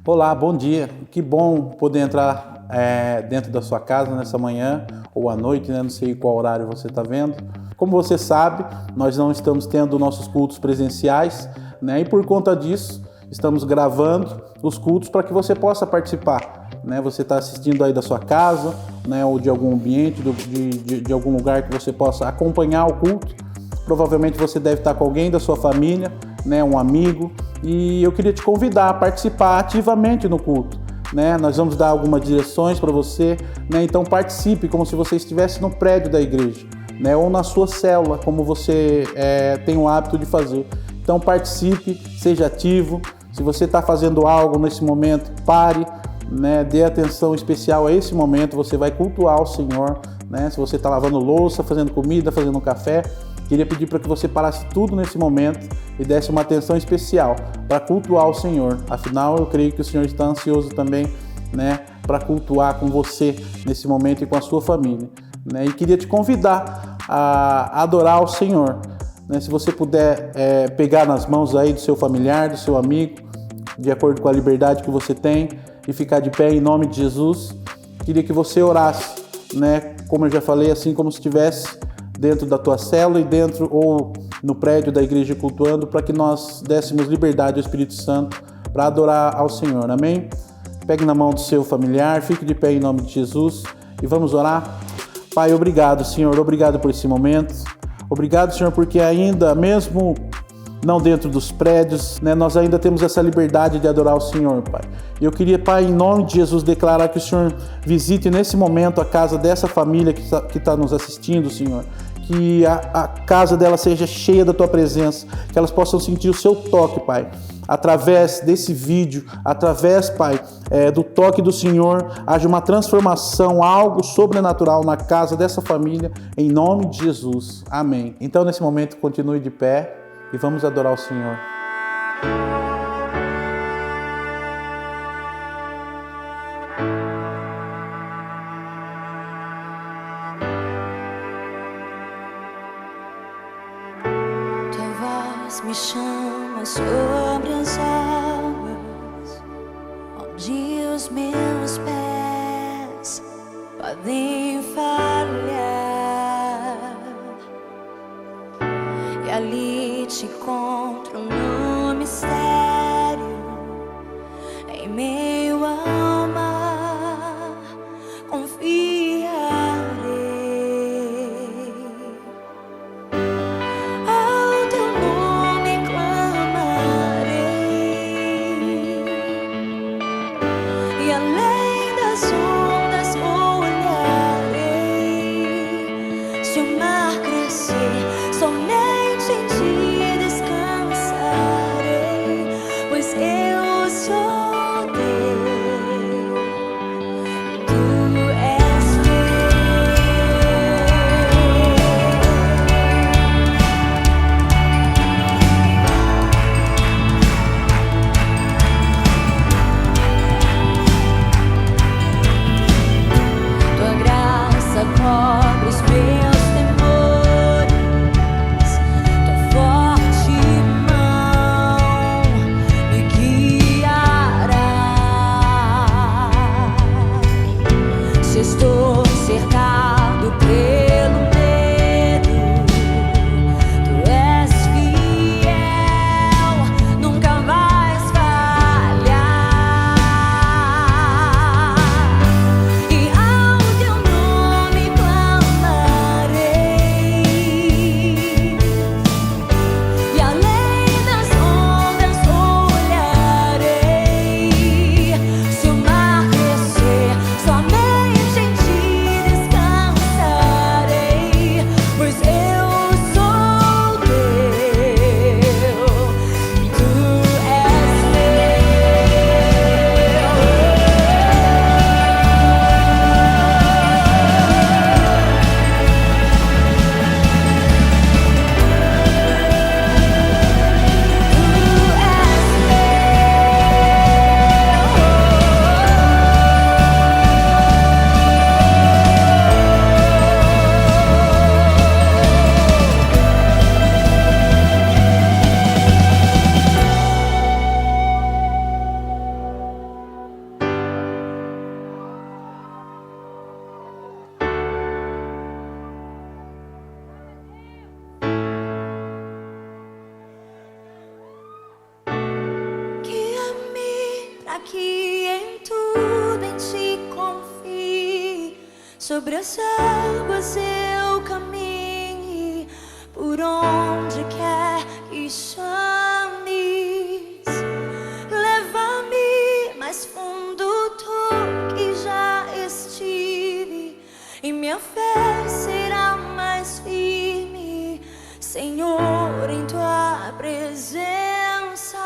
Olá, bom dia. Que bom poder entrar dentro da sua casa nessa manhã ou à noite, né? Não sei qual horário você está vendo. Como você sabe, nós não estamos tendo nossos cultos presenciais, né? E por conta disso, estamos gravando os cultos para que você possa participar, né? Você está assistindo aí da sua casa, né? Ou de algum ambiente, de algum lugar que você possa acompanhar o culto. Provavelmente você deve estar com alguém da sua família, né? Um amigo. E eu queria te convidar a participar ativamente no culto, né? Nós vamos dar algumas direções para você, né? Então participe como se você estivesse no prédio da igreja, né? Ou na sua célula, como você tem o hábito de fazer. Então participe, seja ativo. Se você está fazendo algo nesse momento, pare, né? Dê atenção especial a esse momento. Você vai cultuar o Senhor, né? Se você está lavando louça, fazendo comida, fazendo um café, queria pedir para que você parasse tudo nesse momento e desse uma atenção especial para cultuar o Senhor. Afinal, eu creio que o Senhor está ansioso também, né, para cultuar com você nesse momento e com a sua família, né? E queria te convidar a adorar o Senhor, né? Se você puder pegar nas mãos aí do seu familiar, do seu amigo, de acordo com a liberdade que você tem, e ficar de pé em nome de Jesus. Queria que você orasse, né? Como eu já falei, assim como se estivesse dentro da tua célula e dentro ou no prédio da igreja cultuando, para que nós dessemos liberdade ao Espírito Santo para adorar ao Senhor, amém? Pegue na mão do seu familiar, fique de pé em nome de Jesus e vamos orar. Pai, obrigado, Senhor, obrigado por esse momento, obrigado, Senhor, porque ainda mesmo não dentro dos prédios, né, nós ainda temos essa liberdade de adorar o Senhor, Pai. E eu queria, Pai, em nome de Jesus, declarar que o Senhor visite nesse momento a casa dessa família que está nos assistindo, Senhor. Que a casa dela seja cheia da Tua presença, que elas possam sentir o Seu toque, Pai. Através desse vídeo, através, Pai, do toque do Senhor, haja uma transformação, algo sobrenatural na casa dessa família, em nome de Jesus. Amém. Então, nesse momento, continue de pé e vamos adorar o Senhor. Tua voz me chama sobre as águas, onde os meus pés podem falhar, e ali te encontro no mistério, em meio ao mar, confiarei. Ao teu nome clamarei, e além das ondas olharei. Se o mar crescer, somente em ti descansarei, pois eu sou Deus. que em tudo em ti confie. Sobre as águas eu caminhe, por onde quer que chames. Leva-me mais fundo do que já estive, e minha fé será mais firme, Senhor, em tua presença.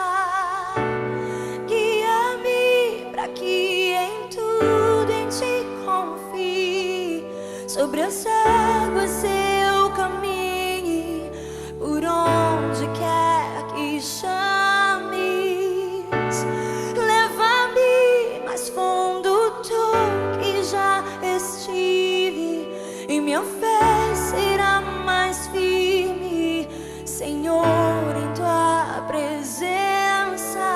Guia-me para que em tudo em ti confie. Sobre as águas eu caminhe, por onde quer que chames. Leva-me mais fundo do que já estive, e minha fé será mais firme, Senhor, em tua presença.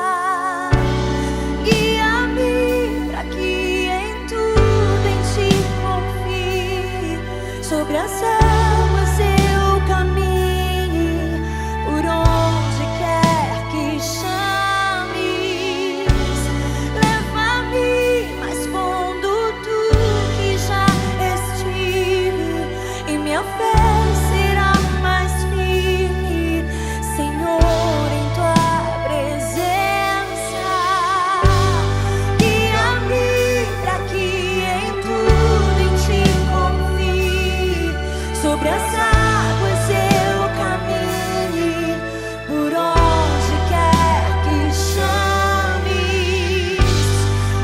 Guia-me para que em tudo em ti confie. Sobre as águas eu caminhe, por onde quer que chames. Leva-me mais fundo do que já estive, e minha fé será mais firme, Senhor, em tua presença. Guia-me para que em tudo em ti confie. Sobre as águas eu caminhe, por onde quer que chames.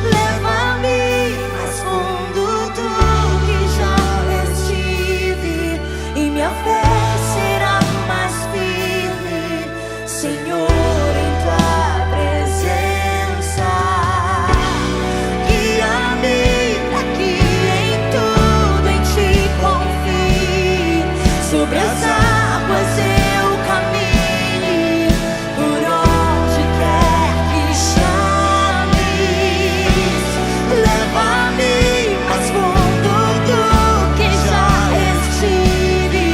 Leva-me mais fundo do que já estive, e minha fé será mais firme, Senhor, em tua presença. Guia-me para que em tudo em ti confie. Sobre as águas eu caminhe, por onde quer que chames. Leva-me mais fundo do que já estive,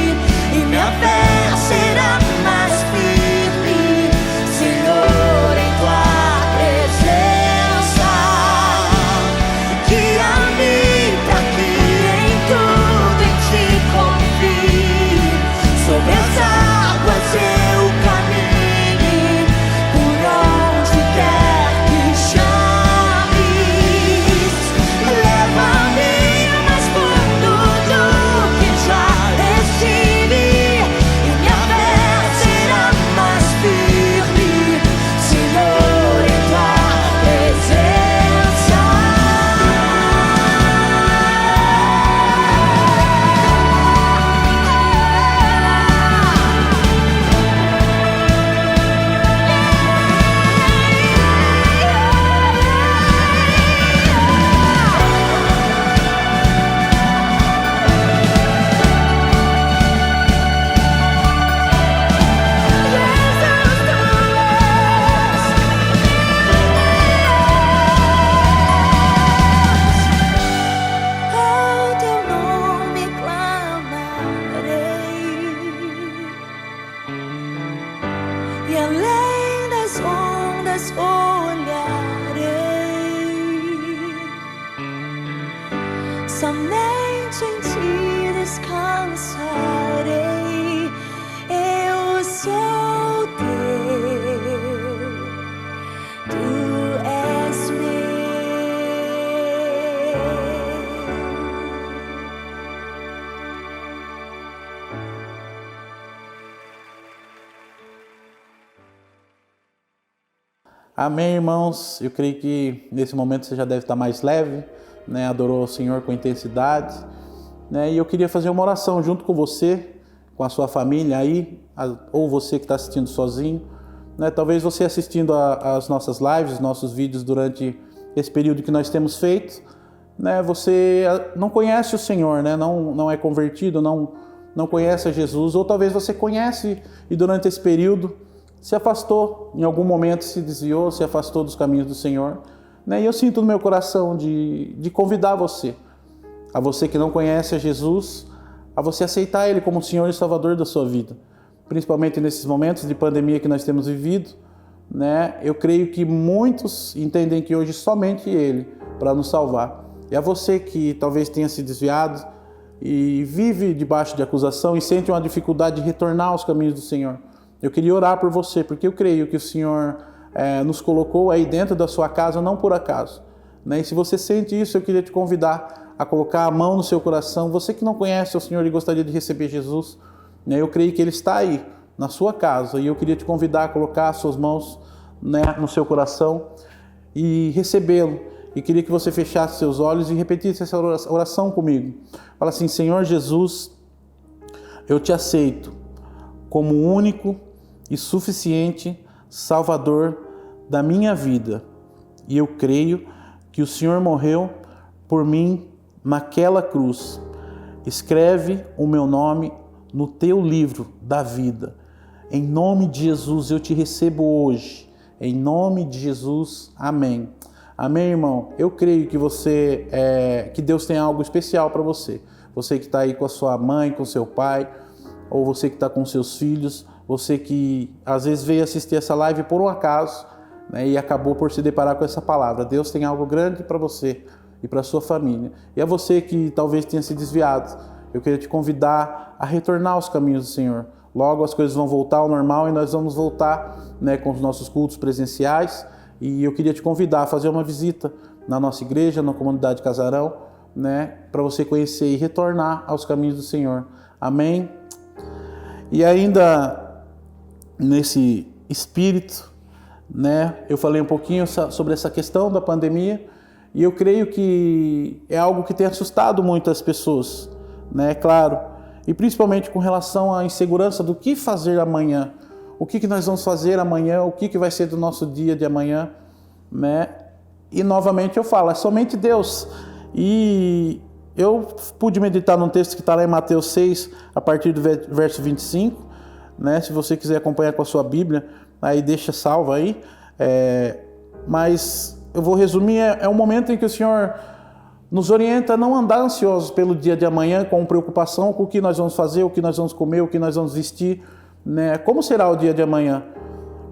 e minha fé será mais firme, Senhor, em tua presença. Guia-me para que em tudo em ti confie. Sobre as águas eu caminhe, por onde quer que chames. Leva-me mais fundo do que já estive, e minha fé será mais firme, Senhor, em tua presença. Ao teu nome clamarei, e além das ondas olharei. Somente em ti descansarei. Eu sou teu, tu és meu. Amém, irmãos. Eu creio que nesse momento você já deve estar mais leve, né? Adorou o Senhor com intensidade, né? E eu queria fazer uma oração junto com você, com a sua família aí, ou você que está assistindo sozinho, né? Talvez você assistindo as nossas lives, nossos vídeos durante esse período que nós temos feito, né? Você não conhece o Senhor, né? Não é convertido, não conhece a Jesus, ou talvez você conhece e durante esse período se afastou, em algum momento se desviou, se afastou dos caminhos do Senhor, né? E eu sinto no meu coração de convidar você, a você que não conhece a Jesus, a você aceitar Ele como o Senhor e Salvador da sua vida, principalmente nesses momentos de pandemia que nós temos vivido, né? Eu creio que muitos entendem que hoje somente Ele para nos salvar. E a você que talvez tenha se desviado e vive debaixo de acusação e sente uma dificuldade de retornar aos caminhos do Senhor, eu queria orar por você, porque eu creio que o Senhor nos colocou aí dentro da sua casa não por acaso, né? E se você sente isso, eu queria te convidar a colocar a mão no seu coração. Você que não conhece o Senhor e gostaria de receber Jesus, né? Eu creio que Ele está aí na sua casa e eu queria te convidar a colocar as suas mãos, né, no seu coração e recebê-lo. E queria que você fechasse seus olhos e repetisse essa oração comigo. Fala assim: Senhor Jesus, eu te aceito como único e suficiente Salvador da minha vida. E eu creio que o Senhor morreu por mim naquela cruz. Escreve o meu nome no teu livro da vida. Em nome de Jesus eu te recebo hoje. Em nome de Jesus, amém. Amém, irmão? Eu creio que que Deus tem algo especial para você. Você que está aí com a sua mãe, com o seu pai, ou você que está com seus filhos, você que às vezes veio assistir essa live por um acaso, né, e acabou por se deparar com essa palavra. Deus tem algo grande para você e para a sua família. E a você que talvez tenha se desviado, eu queria te convidar a retornar aos caminhos do Senhor. Logo as coisas vão voltar ao normal e nós vamos voltar, né, com os nossos cultos presenciais. E eu queria te convidar a fazer uma visita na nossa igreja, na comunidade Casarão, né, para você conhecer e retornar aos caminhos do Senhor. Amém? E ainda nesse espírito, né, eu falei um pouquinho sobre essa questão da pandemia e eu creio que é algo que tem assustado muitas pessoas, né, claro, e principalmente com relação à insegurança do que fazer amanhã. O que nós vamos fazer amanhã, o que vai ser do nosso dia de amanhã, né? E novamente eu falo, é somente Deus. E eu pude meditar num texto que está lá em Mateus 6, a partir do verso 25, né? Se você quiser acompanhar com a sua Bíblia, aí deixa salvo aí. Mas eu vou resumir, é um momento em que o Senhor nos orienta a não andar ansiosos pelo dia de amanhã, com preocupação com o que nós vamos fazer, o que nós vamos comer, o que nós vamos vestir, né? Como será o dia de amanhã?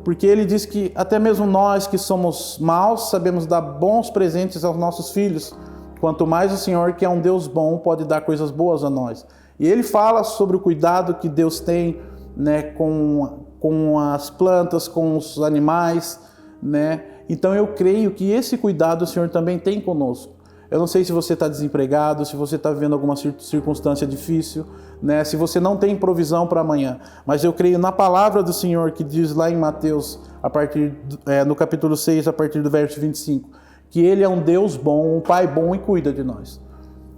Porque ele diz que até mesmo nós que somos maus sabemos dar bons presentes aos nossos filhos, quanto mais o Senhor, que é um Deus bom, pode dar coisas boas a nós. E ele fala sobre o cuidado que Deus tem, né, com as plantas, com os animais, né? Então eu creio que esse cuidado o Senhor também tem conosco. Eu não sei se você está desempregado, se você está vivendo alguma circunstância difícil, né? Se você não tem provisão para amanhã. Mas eu creio na palavra do Senhor que diz lá em Mateus, no capítulo 6, a partir do verso 25, que Ele é um Deus bom, um Pai bom e cuida de nós,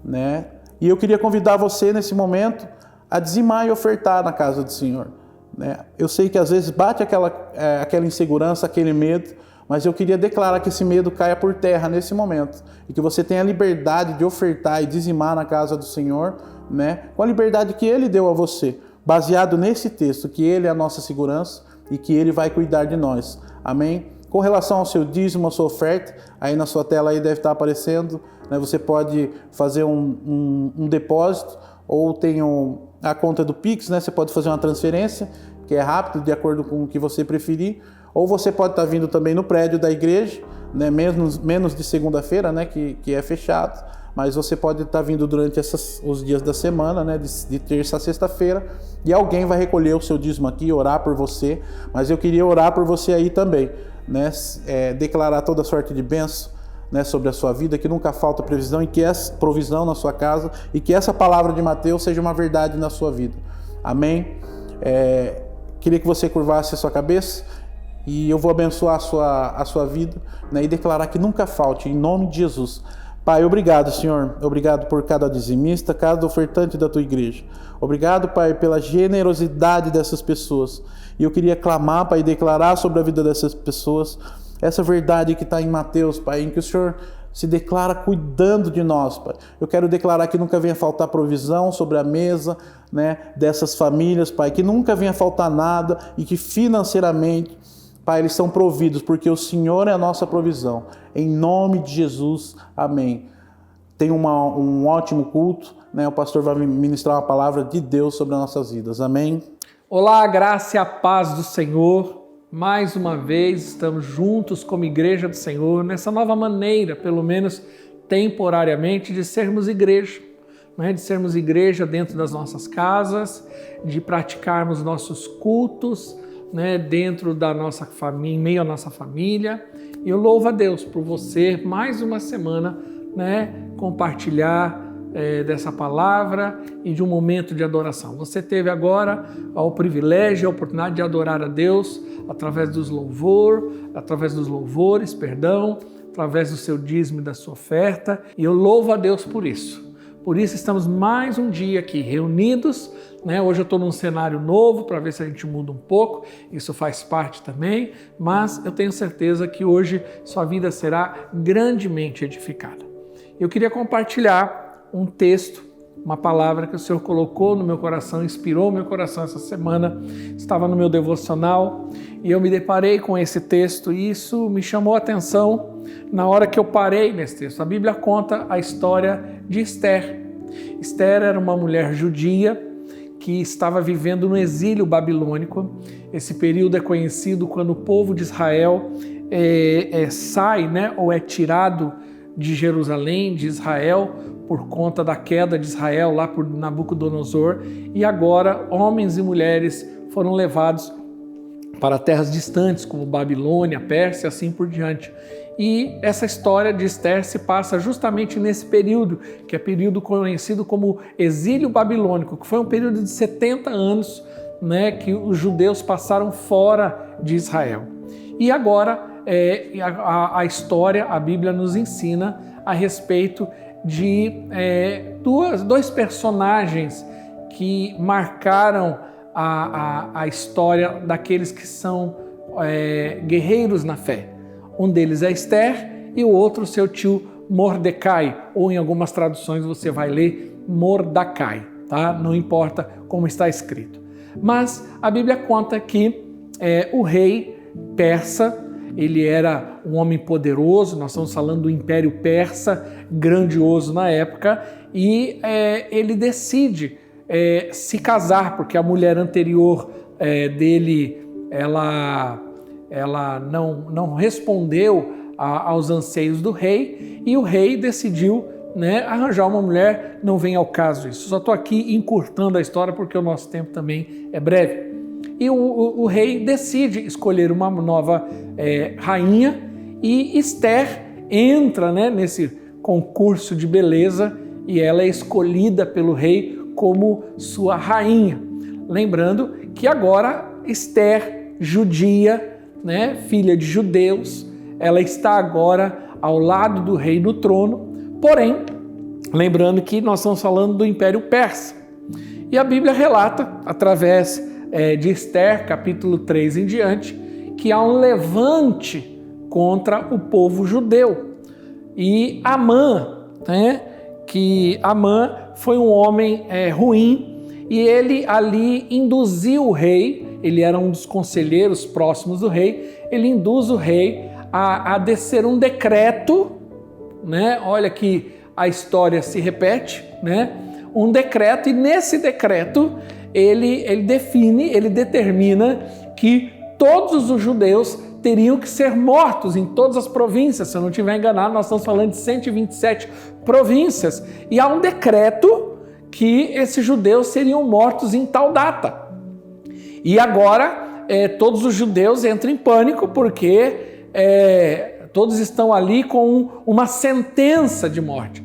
né? E eu queria convidar você nesse momento a dizimar e ofertar na casa do Senhor, né? Eu sei que às vezes bate aquela insegurança, aquele medo, mas eu queria declarar que esse medo caia por terra nesse momento e que você tenha a liberdade de ofertar e dizimar na casa do Senhor, né? Com a liberdade que Ele deu a você, baseado nesse texto, que Ele é a nossa segurança e que Ele vai cuidar de nós. Amém? Com relação ao seu dízimo, a sua oferta, aí na sua tela aí deve estar aparecendo, né? Você pode fazer um depósito ou tem a conta do Pix, né? Você pode fazer uma transferência, que é rápido, de acordo com o que você preferir. Ou você pode estar vindo também no prédio da igreja, né, menos de segunda-feira, né, que é fechado, mas você pode estar vindo durante os dias da semana, né, de terça a sexta-feira, e alguém vai recolher o seu dízimo aqui, orar por você, mas eu queria orar por você aí também, né, declarar toda sorte de bênção, né, sobre a sua vida, que nunca falta provisão e que essa provisão na sua casa e que essa palavra de Mateus seja uma verdade na sua vida. Amém? Queria que você curvasse a sua cabeça. E eu vou abençoar a sua vida, né, e declarar que nunca falte, em nome de Jesus. Pai, obrigado, Senhor. Obrigado por cada dizimista, cada ofertante da Tua igreja. Obrigado, Pai, pela generosidade dessas pessoas. E eu queria clamar, Pai, e declarar sobre a vida dessas pessoas essa verdade que está em Mateus, Pai, em que o Senhor se declara cuidando de nós, Pai. Eu quero declarar que nunca venha faltar provisão sobre a mesa, né, dessas famílias, Pai. Que nunca venha faltar nada e que financeiramente, Pai, eles são providos, porque o Senhor é a nossa provisão. Em nome de Jesus, amém. Tenha um ótimo culto, né? O pastor vai ministrar uma palavra de Deus sobre as nossas vidas, amém? Olá, a graça e a paz do Senhor. Mais uma vez estamos juntos como Igreja do Senhor, nessa nova maneira, pelo menos temporariamente, de sermos igreja. De sermos igreja dentro das nossas casas, de praticarmos nossos cultos, dentro da nossa família, em meio à nossa família. E eu louvo a Deus por você, mais uma semana, compartilhar dessa palavra e de um momento de adoração. Você teve agora o privilégio, a oportunidade de adorar a Deus através dos louvores, através do seu dízimo e da sua oferta. E eu louvo a Deus por isso. Por isso estamos mais um dia aqui reunidos, Hoje eu estou num cenário novo para ver se a gente muda um pouco, isso faz parte também, mas eu tenho certeza que hoje sua vida será grandemente edificada. Eu queria compartilhar um texto, uma palavra que o Senhor colocou no meu coração, inspirou meu coração essa semana, estava no meu devocional e eu me deparei com esse texto e isso me chamou a atenção na hora que eu parei nesse texto. A Bíblia conta a história de Esther. Esther era uma mulher judia que estava vivendo no exílio babilônico. Esse período é conhecido quando o povo de Israel sai, ou é tirado de Jerusalém, de Israel, por conta da queda de Israel lá por Nabucodonosor, e agora homens e mulheres foram levados para terras distantes, como Babilônia, Pérsia, assim por diante. E essa história de Esther se passa justamente nesse período, que é período conhecido como exílio babilônico, que foi um período de 70 anos, que os judeus passaram fora de Israel. E agora a história, a Bíblia nos ensina a respeito de dois personagens que marcaram a história daqueles que são guerreiros na fé. Um deles é Esther e o outro seu tio Mordecai, ou em algumas traduções você vai ler Mordecai, tá? Não importa como está escrito. Mas a Bíblia conta que o rei persa, ele era um homem poderoso, nós estamos falando do Império Persa, grandioso na época, e ele decide se casar, porque a mulher anterior dele, ela não respondeu aos anseios do rei, e o rei decidiu arranjar uma mulher. Não vem ao caso isso, só estou aqui encurtando a história porque o nosso tempo também é breve. E o rei decide escolher uma nova rainha, e Esther entra nesse concurso de beleza e ela é escolhida pelo rei como sua rainha. Lembrando que agora Esther, judia, filha de judeus, ela está agora ao lado do rei no trono, porém, lembrando que nós estamos falando do Império Persa. E a Bíblia relata, através de Esther, capítulo 3 em diante, que há um levante contra o povo judeu. E Amã, que Amã foi um homem ruim, e ele ali induziu o rei, ele era um dos conselheiros próximos do rei, ele induz o rei a descer um decreto, olha que a história se repete, um decreto, e nesse decreto ele determina que todos os judeus teriam que ser mortos em todas as províncias. Se eu não estiver enganado, nós estamos falando de 127 províncias, e há um decreto que esses judeus seriam mortos em tal data. E agora todos os judeus entram em pânico porque todos estão ali com uma sentença de morte.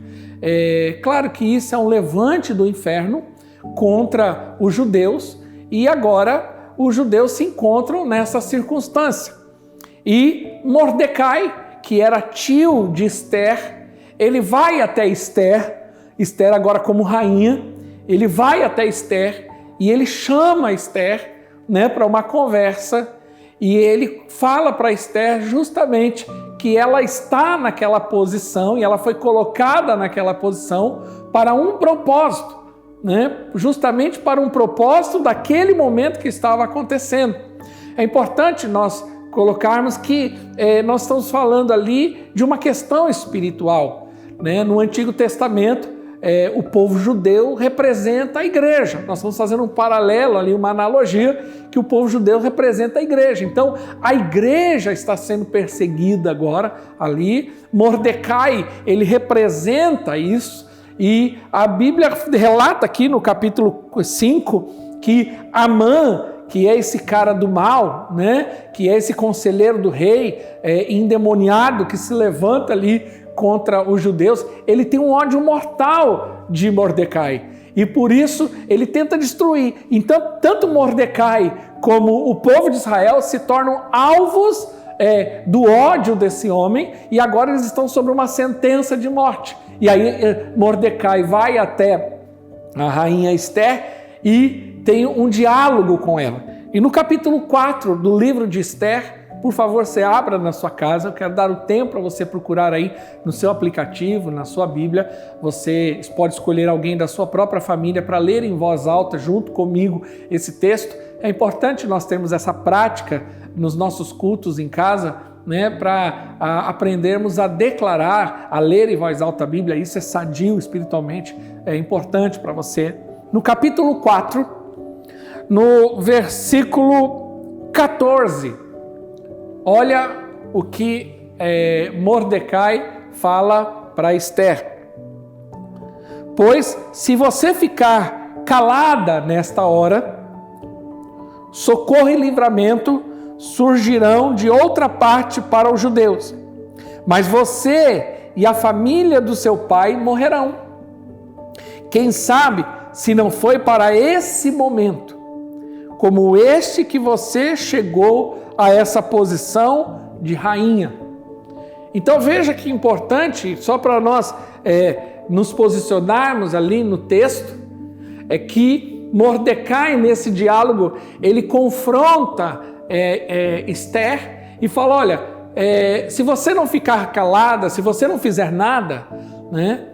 Claro que isso é um levante do inferno contra os judeus, e agora os judeus se encontram nessa circunstância. E Mordecai, que era tio de Esther, ele vai até Esther agora como rainha, ele vai até Esther e ele chama Esther para uma conversa, e ele fala para Esther justamente que ela está naquela posição e ela foi colocada naquela posição para um propósito, justamente para um propósito daquele momento que estava acontecendo. É importante nós colocarmos que nós estamos falando ali de uma questão espiritual. No Antigo Testamento, o povo judeu representa a igreja. Nós estamos fazendo um paralelo ali, uma analogia, que o povo judeu representa a igreja. Então, a igreja está sendo perseguida agora ali. Mordecai, ele representa isso. E a Bíblia relata aqui no capítulo 5 que Amã, que é esse cara do mal, né? Que é esse conselheiro do rei, endemoniado, que se levanta ali contra os judeus, ele tem um ódio mortal de Mordecai. E por isso ele tenta destruir. Então, tanto Mordecai como o povo de Israel se tornam alvos do ódio desse homem, e agora eles estão sob uma sentença de morte. E aí Mordecai vai até a rainha Esther e tem um diálogo com ela. E no capítulo 4 do livro de Esther, por favor, você abra na sua casa. Eu quero dar o tempo para você procurar aí no seu aplicativo, na sua Bíblia. Você pode escolher alguém da sua própria família para ler em voz alta junto comigo esse texto. É importante nós termos essa prática nos nossos cultos em casa, né, para aprendermos a declarar, a ler em voz alta a Bíblia. Isso é sadio espiritualmente, é importante para você. No capítulo 4, no versículo 14, olha o que Mordecai fala para Esther. Pois se você ficar calada nesta hora, socorro e livramento surgirão de outra parte para os judeus, mas você e a família do seu pai morrerão. Quem sabe se não foi para esse momento, como este, que você chegou a essa posição de rainha. Então veja que importante, só para nós nos posicionarmos ali no texto, é que Mordecai, nesse diálogo, ele confronta Esther e fala: olha, se você não ficar calada, se você não fizer nada, né,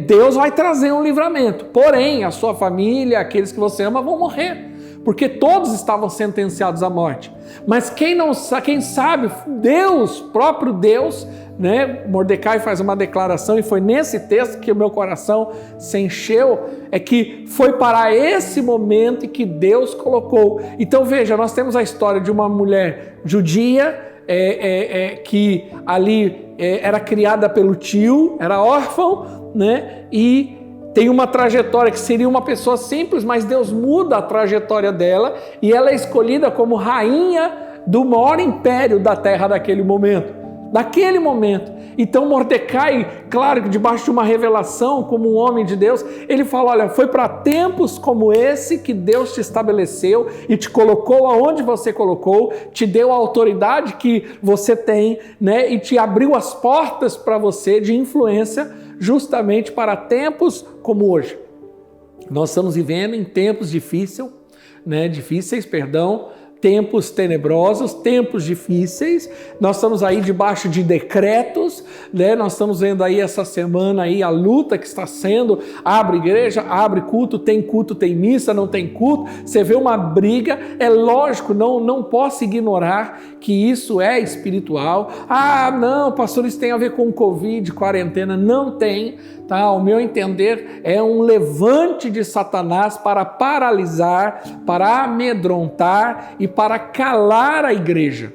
Deus vai trazer um livramento. Porém, a sua família, aqueles que você ama, vão morrer, porque todos estavam sentenciados à morte. Mas quem sabe, Deus, próprio Deus, né? Mordecai faz uma declaração, e foi nesse texto que o meu coração se encheu, é que foi para esse momento que Deus colocou. Então veja, nós temos a história de uma mulher judia, que ali era criada pelo tio, era órfão, né? E tem uma trajetória que seria uma pessoa simples, mas Deus muda a trajetória dela e ela é escolhida como rainha do maior império da terra daquele momento. Então Mordecai, claro que debaixo de uma revelação, como um homem de Deus, ele fala: olha, foi para tempos como esse que Deus te estabeleceu e te colocou aonde você colocou, te deu a autoridade que você tem, né? E te abriu as portas para você de influência, justamente para tempos como hoje. Nós estamos vivendo em tempos difíceis, tempos tenebrosos, tempos difíceis. Nós estamos aí debaixo de decretos, né? Nós estamos vendo aí essa semana aí a luta que está sendo, abre igreja, abre culto, tem missa, não tem culto. Você vê uma briga, é lógico, não posso ignorar que isso é espiritual. Ah, não, pastor, isso tem a ver com Covid, quarentena. Não tem, tá? Ao meu entender, é um levante de Satanás para paralisar, para amedrontar e para calar a igreja.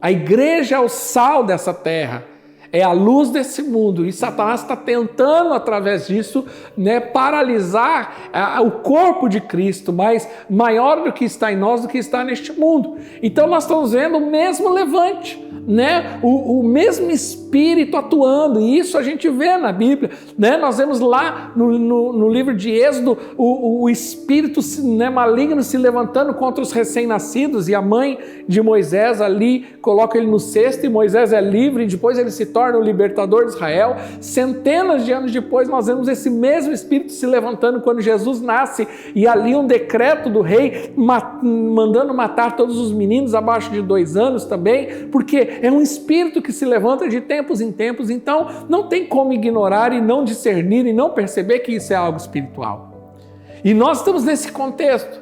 A igreja é o sal dessa terra, é a luz desse mundo, e Satanás está tentando, através disso, né, paralisar o corpo de Cristo, mas maior do que está em nós, do que está neste mundo. Então nós estamos vendo o mesmo levante, né? O mesmo Espírito atuando, e isso a gente vê na Bíblia, né? Nós vemos lá no livro de Êxodo o Espírito, né, maligno se levantando contra os recém-nascidos, e a mãe de Moisés ali coloca ele no cesto, e Moisés é livre, e depois ele se torna o libertador de Israel. Centenas de anos depois nós vemos esse mesmo Espírito se levantando quando Jesus nasce, e ali um decreto do rei mandando matar todos os meninos abaixo de 2 anos também, porque é um Espírito que se levanta de tempos em tempos. Então não tem como ignorar e não discernir e não perceber que isso é algo espiritual. E nós estamos nesse contexto.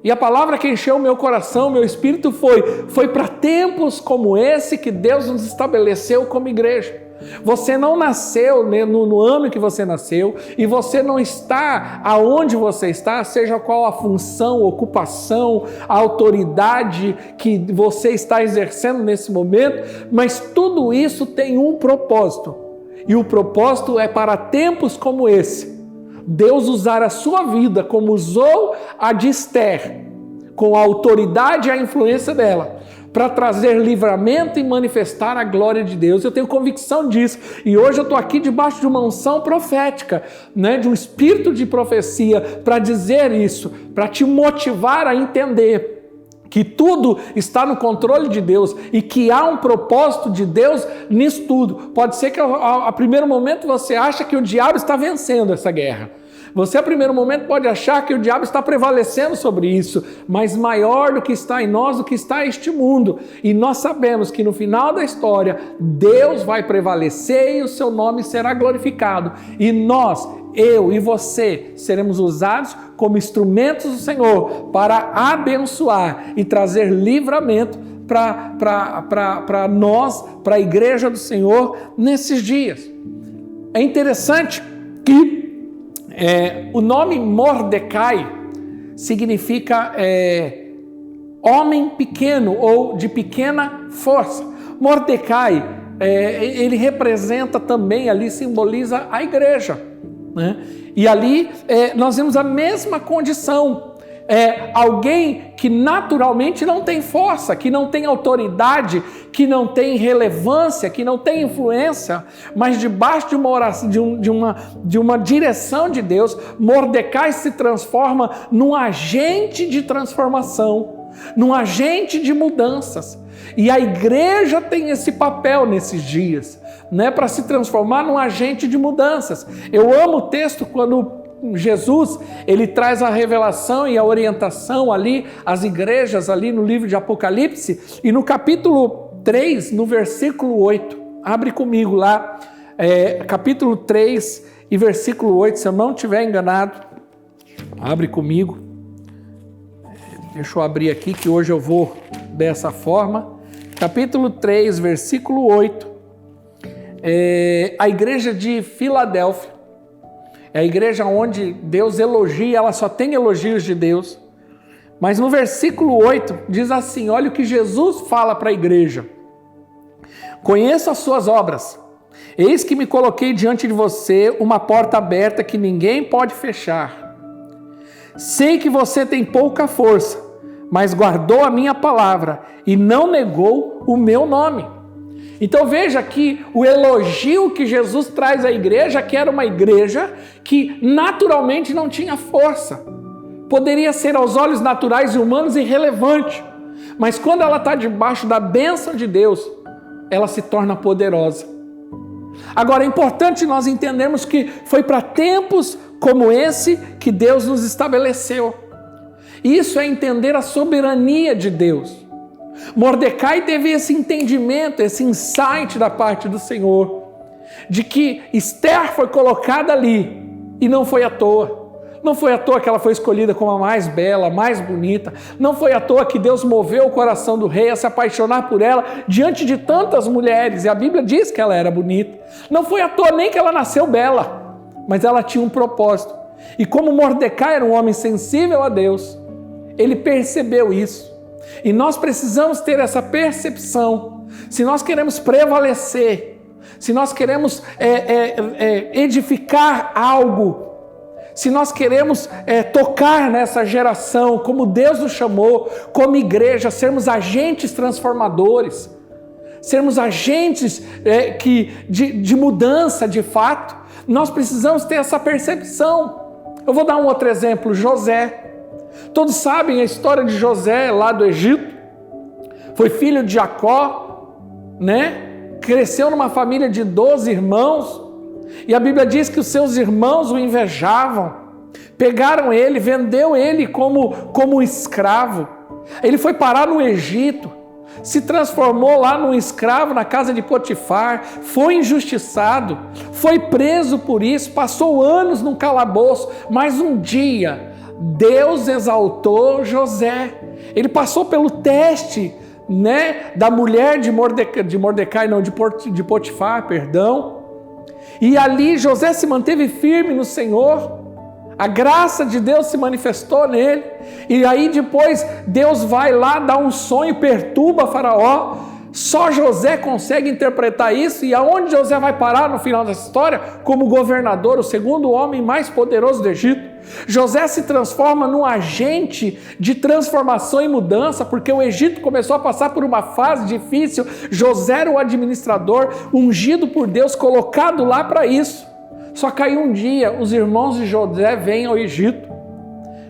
E a palavra que encheu o meu coração, meu espírito, foi para tempos como esse que Deus nos estabeleceu como igreja. Você não nasceu no ano que você nasceu e você não está aonde você está, seja qual a função, ocupação, a autoridade que você está exercendo nesse momento, mas tudo isso tem um propósito. E o propósito é para tempos como esse. Deus usar a sua vida como usou a de Esther, com a autoridade e a influência dela, para trazer livramento e manifestar a glória de Deus. Eu tenho convicção disso. E hoje eu estou aqui debaixo de uma unção profética, né, de um espírito de profecia, para dizer isso, para te motivar a entender que tudo está no controle de Deus e que há um propósito de Deus nisso tudo. Pode ser que a primeiro momento você acha que o diabo está vencendo essa guerra. Você, a primeiro momento, pode achar que o diabo está prevalecendo sobre isso, mas maior do que está em nós, do que está este mundo. E nós sabemos que no final da história, Deus vai prevalecer e o seu nome será glorificado. E nós, eu e você, seremos usados como instrumentos do Senhor para abençoar e trazer livramento para nós, para a igreja do Senhor, nesses dias. É interessante que o nome Mordecai significa homem pequeno ou de pequena força. Mordecai, ele representa também, ali simboliza a igreja, né? E ali nós vemos a mesma condição. Alguém que naturalmente não tem força, que não tem autoridade, que não tem relevância, que não tem influência, mas debaixo de uma oração, de uma direção de Deus, Mordecai se transforma num agente de transformação, num agente de mudanças. E a igreja tem esse papel nesses dias, né, para se transformar num agente de mudanças. Eu amo o texto quando Jesus, ele traz a revelação e a orientação ali, às igrejas ali no livro de Apocalipse, e no capítulo 3, no versículo 8, abre comigo lá, capítulo 3 e versículo 8, se eu não estiver enganado, abre comigo, deixa eu abrir aqui que hoje eu vou dessa forma, capítulo 3, versículo 8, a igreja de Filadélfia, é a igreja onde Deus elogia, ela só tem elogios de Deus. Mas no versículo 8 diz assim, olha o que Jesus fala para a igreja. Conheço as suas obras. Eis que me coloquei diante de você uma porta aberta que ninguém pode fechar. Sei que você tem pouca força, mas guardou a minha palavra e não negou o meu nome. Então veja que o elogio que Jesus traz à igreja, que era uma igreja que naturalmente não tinha força. Poderia ser aos olhos naturais e humanos irrelevante, mas quando ela está debaixo da bênção de Deus, ela se torna poderosa. Agora é importante nós entendermos que foi para tempos como esse que Deus nos estabeleceu. Isso é entender a soberania de Deus. Mordecai teve esse entendimento, esse insight da parte do Senhor, de que Esther foi colocada ali e não foi à toa. Não foi à toa que ela foi escolhida como a mais bela, a mais bonita. Não foi à toa que Deus moveu o coração do rei a se apaixonar por ela diante de tantas mulheres. E a Bíblia diz que ela era bonita. Não foi à toa nem que ela nasceu bela, mas ela tinha um propósito. E como Mordecai era um homem sensível a Deus, ele percebeu isso. E nós precisamos ter essa percepção. Se nós queremos prevalecer, se nós queremos edificar algo, se nós queremos tocar nessa geração, como Deus nos chamou, como igreja, sermos agentes transformadores, sermos agentes de mudança de fato, nós precisamos ter essa percepção. Eu vou dar um outro exemplo, José. Todos sabem a história de José lá do Egito. Foi filho de Jacó, né? Cresceu numa família de 12 irmãos. E a Bíblia diz que os seus irmãos o invejavam. Pegaram ele, vendeu ele como escravo. Ele foi parar no Egito. Se transformou lá num escravo na casa de Potifar. Foi injustiçado. Foi preso por isso. Passou anos num calabouço. Mas um dia Deus exaltou José. Ele passou pelo teste, né, da mulher de Mordecai, não, de Potifar, perdão. E ali José se manteve firme no Senhor, a graça de Deus se manifestou nele, e aí depois Deus vai lá, dá um sonho, perturba Faraó. Só José consegue interpretar isso, e aonde José vai parar no final dessa história? Como governador, o segundo homem mais poderoso do Egito. José se transforma num agente de transformação e mudança, porque o Egito começou a passar por uma fase difícil. José era o administrador, ungido por Deus, colocado lá para isso. Só que aí um dia os irmãos de José vêm ao Egito,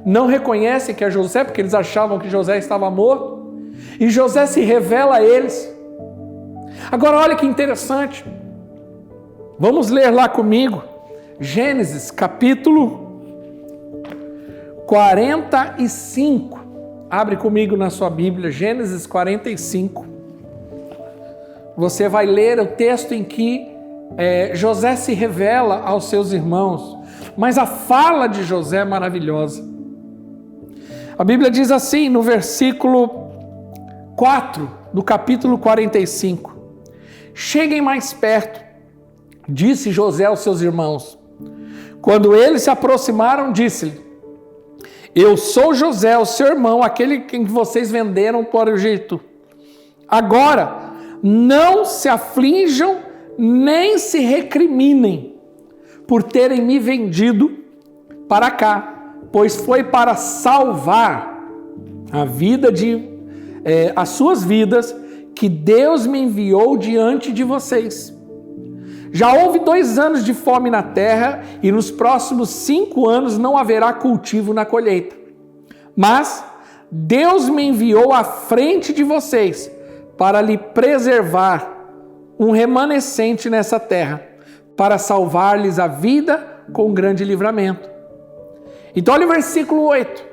não reconhecem que é José, porque eles achavam que José estava morto, e José se revela a eles. Agora olha que interessante, vamos ler lá comigo, Gênesis capítulo 45, abre comigo na sua Bíblia, Gênesis 45, você vai ler o texto em que José se revela aos seus irmãos, mas a fala de José é maravilhosa. A Bíblia diz assim no versículo 4 do capítulo 45: cheguem mais perto, disse José aos seus irmãos. Quando eles se aproximaram, disse-lhe: eu sou José, o seu irmão, aquele que vocês venderam para o Egito. Agora, não se aflijam, nem se recriminem por terem me vendido para cá, pois foi para salvar a vida as suas vidas que Deus me enviou diante de vocês. Já houve 2 anos de fome na terra, e nos próximos 5 anos não haverá cultivo na colheita. Mas Deus me enviou à frente de vocês para lhe preservar um remanescente nessa terra, para salvar-lhes a vida com grande livramento. Então olha o versículo 8.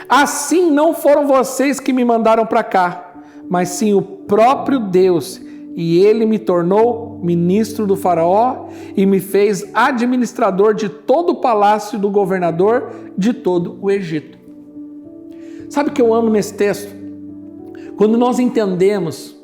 Assim não foram vocês que me mandaram para cá, mas sim o próprio Deus, e ele me tornou ministro do Faraó e me fez administrador de todo o palácio do governador de todo o Egito. Sabe o que eu amo nesse texto? Quando nós entendemos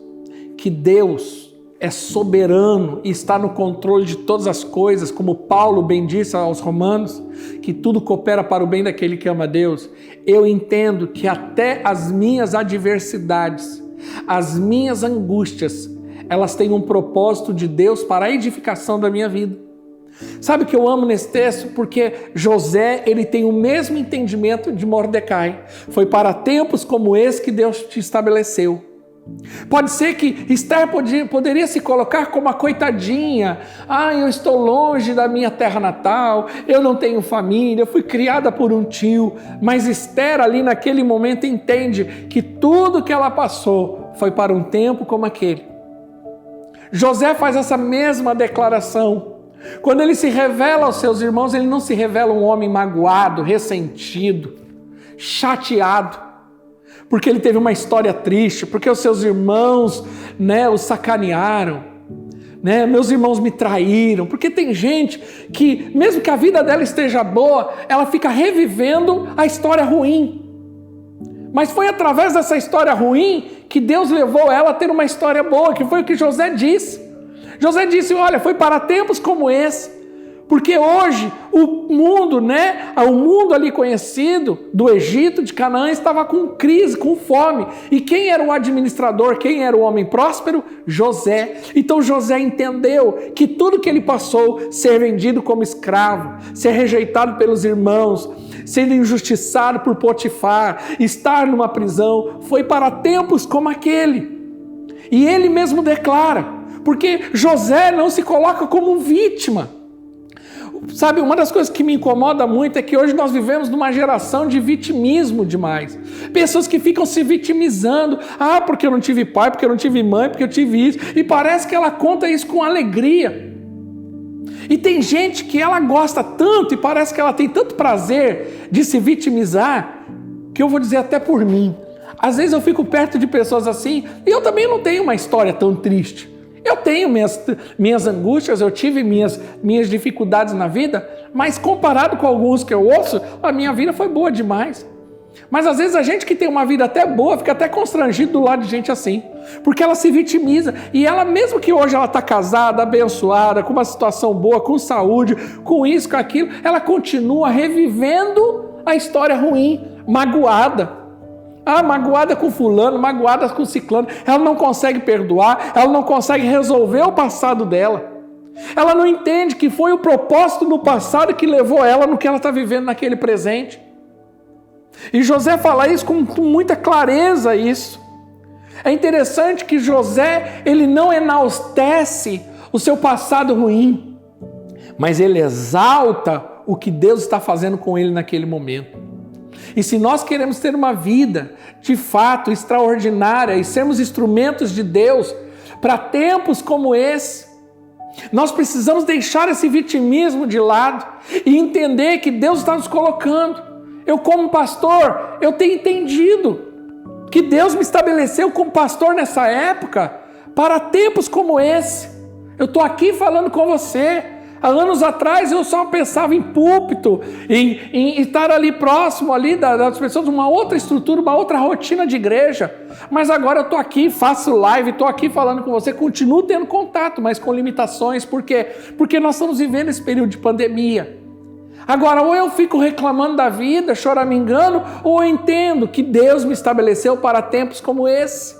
que Deus é soberano e está no controle de todas as coisas, como Paulo bem disse aos Romanos, que tudo coopera para o bem daquele que ama a Deus, eu entendo que até as minhas adversidades, as minhas angústias, elas têm um propósito de Deus para a edificação da minha vida. Sabe o que eu amo nesse texto? Porque José, ele tem o mesmo entendimento de Mordecai. Foi para tempos como esse que Deus te estabeleceu. Pode ser que Esther poderia se colocar como a coitadinha. Eu estou longe da minha terra natal, eu não tenho família, eu fui criada por um tio. Mas Esther ali naquele momento entende que tudo que ela passou foi para um tempo como aquele. José faz essa mesma declaração. Quando ele se revela aos seus irmãos, ele não se revela um homem magoado, ressentido, chateado, porque ele teve uma história triste, porque os seus irmãos, o sacanearam, meus irmãos me traíram, porque tem gente que, mesmo que a vida dela esteja boa, ela fica revivendo a história ruim. Mas foi através dessa história ruim que Deus levou ela a ter uma história boa, que foi o que José disse. José disse, olha, foi para tempos como esse, porque hoje o mundo, o mundo ali conhecido do Egito, de Canaã, estava com crise, com fome. E quem era o administrador, quem era o homem próspero? José. Então José entendeu que tudo que ele passou, ser vendido como escravo, ser rejeitado pelos irmãos, sendo injustiçado por Potifar, estar numa prisão, foi para tempos como aquele. E ele mesmo declara, porque José não se coloca como vítima. Sabe, uma das coisas que me incomoda muito é que hoje nós vivemos numa geração de vitimismo demais. Pessoas que ficam se vitimizando. Porque eu não tive pai, porque eu não tive mãe, porque eu tive isso. E parece que ela conta isso com alegria. E tem gente que ela gosta tanto e parece que ela tem tanto prazer de se vitimizar, que eu vou dizer até por mim. Às vezes eu fico perto de pessoas assim e eu também não tenho uma história tão triste. Eu tenho minhas angústias, eu tive minhas dificuldades na vida, mas comparado com alguns que eu ouço, a minha vida foi boa demais. Mas às vezes a gente que tem uma vida até boa fica até constrangido do lado de gente assim, porque ela se vitimiza. E ela, mesmo que hoje ela está casada, abençoada, com uma situação boa, com saúde, com isso, com aquilo, ela continua revivendo a história ruim, magoada. Magoada com fulano, magoada com ciclano. Ela não consegue perdoar, ela não consegue resolver o passado dela. Ela não entende que foi o propósito no passado que levou ela no que ela está vivendo naquele presente. E José fala isso com muita clareza, isso. É interessante que José, ele não enaltece o seu passado ruim, mas ele exalta o que Deus está fazendo com ele naquele momento. E se nós queremos ter uma vida, de fato, extraordinária e sermos instrumentos de Deus para tempos como esse, nós precisamos deixar esse vitimismo de lado e entender que Deus está nos colocando. Eu, como pastor, eu tenho entendido que Deus me estabeleceu como pastor nessa época para tempos como esse. Eu estou aqui falando com você. Há anos atrás eu só pensava em púlpito, em estar ali próximo ali das pessoas, uma outra estrutura, uma outra rotina de igreja. Mas agora eu estou aqui, faço live, estou aqui falando com você, continuo tendo contato, mas com limitações. Por quê? Porque nós estamos vivendo esse período de pandemia. Agora, ou eu fico reclamando da vida, choramingando, ou eu entendo que Deus me estabeleceu para tempos como esse.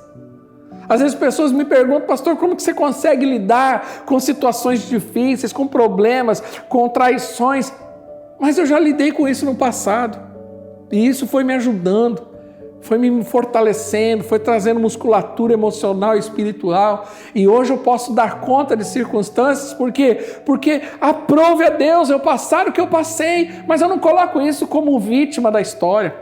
Às vezes pessoas me perguntam, pastor, como que você consegue lidar com situações difíceis, com problemas, com traições? Mas eu já lidei com isso no passado. E isso foi me ajudando, foi me fortalecendo, foi trazendo musculatura emocional e espiritual. E hoje eu posso dar conta de circunstâncias, por quê? Porque aprove a Deus eu passar o que eu passei, mas eu não coloco isso como vítima da história,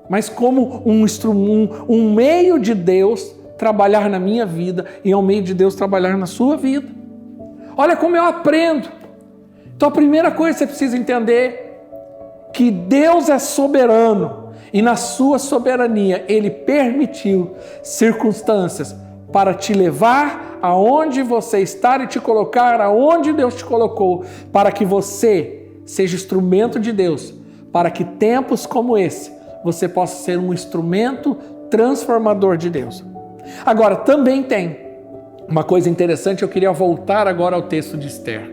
mas como um meio de Deus trabalhar na minha vida e é um meio de Deus trabalhar na sua vida. Olha como eu aprendo. Então a primeira coisa que você precisa entender, que Deus é soberano e na sua soberania Ele permitiu circunstâncias para te levar aonde você está e te colocar aonde Deus te colocou, para que você seja instrumento de Deus, para que tempos como esse você possa ser um instrumento transformador de Deus. Agora, também tem uma coisa interessante, eu queria voltar agora ao texto de Esther.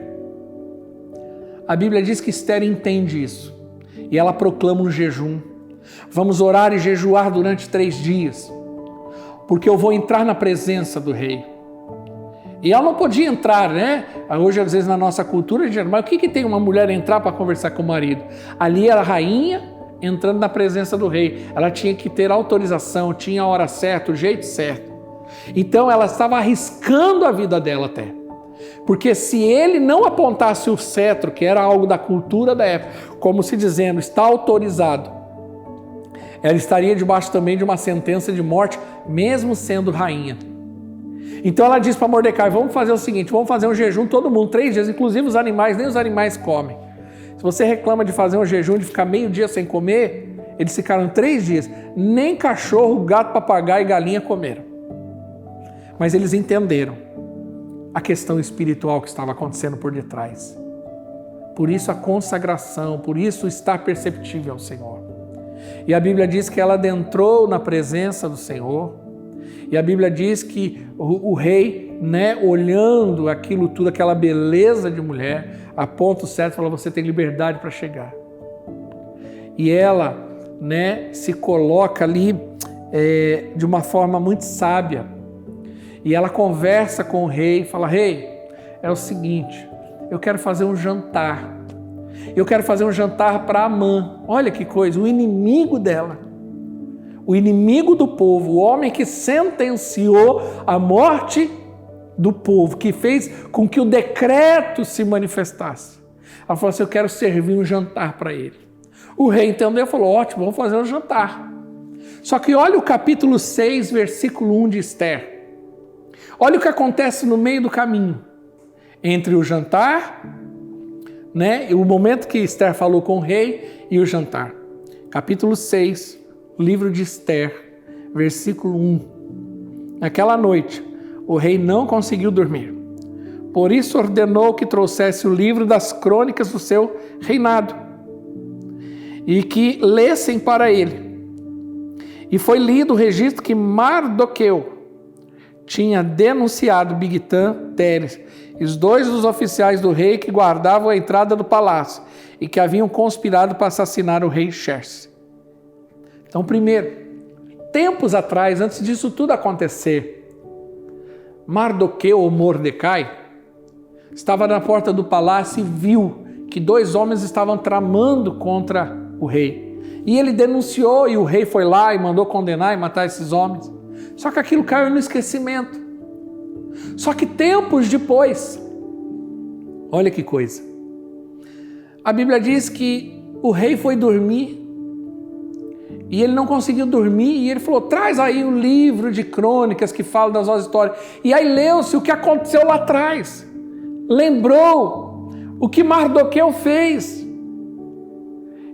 A Bíblia diz que Esther entende isso e ela proclama um jejum. Vamos orar e jejuar durante 3 dias, porque eu vou entrar na presença do rei. E ela não podia entrar, né? Hoje, às vezes, na nossa cultura, a gente diz, mas o que tem uma mulher entrar para conversar com o marido? Ali era a rainha entrando na presença do rei. Ela tinha que ter autorização, tinha a hora certa, o jeito certo. Então ela estava arriscando a vida dela até. Porque se ele não apontasse o cetro, que era algo da cultura da época, como se dizendo, está autorizado, ela estaria debaixo também de uma sentença de morte, mesmo sendo rainha. Então ela diz para Mordecai, vamos fazer o seguinte, vamos fazer um jejum todo mundo, 3 dias, inclusive os animais, nem os animais comem. Se você reclama de fazer um jejum, de ficar meio dia sem comer, eles ficaram 3 dias. Nem cachorro, gato, papagaio e galinha comeram. Mas eles entenderam a questão espiritual que estava acontecendo por detrás. Por isso a consagração, por isso estar perceptível ao Senhor. E a Bíblia diz que ela adentrou na presença do Senhor. E a Bíblia diz que o rei, né, olhando aquilo tudo, aquela beleza de mulher, aponta o cetro e fala, você tem liberdade para chegar. E ela, né, se coloca ali de uma forma muito sábia. E ela conversa com o rei e fala, rei, é o seguinte, eu quero fazer um jantar. Eu quero fazer um jantar para Amã. Olha que coisa, o inimigo dela. O inimigo do povo, o homem que sentenciou a morte do povo, que fez com que o decreto se manifestasse. Ela falou assim, eu quero servir um jantar para ele. O rei entendeu e falou, ótimo, vamos fazer um jantar. Só que olha o capítulo 6, versículo 1 de Esther. Olha o que acontece no meio do caminho. Entre o jantar, né, e o momento que Esther falou com o rei e o jantar. Capítulo 6, livro de Esther, versículo 1. Naquela noite, o rei não conseguiu dormir. Por isso ordenou que trouxesse o livro das crônicas do seu reinado e que lessem para ele. E foi lido o registro que Mardoqueu tinha denunciado Bigtan, Teres, os dois dos oficiais do rei que guardavam a entrada do palácio e que haviam conspirado para assassinar o rei Xerxes. Então, primeiro, tempos atrás, antes disso tudo acontecer, Mardoqueu ou Mordecai estava na porta do palácio e viu que dois homens estavam tramando contra o rei. E ele denunciou e o rei foi lá e mandou condenar e matar esses homens. Só que aquilo caiu no esquecimento. Só que tempos depois, olha que coisa, a Bíblia diz que o rei foi dormir e ele não conseguiu dormir e ele falou, traz aí o livro de crônicas que fala das nossas histórias. E aí leu-se o que aconteceu lá atrás. Lembrou o que Mardoqueu fez.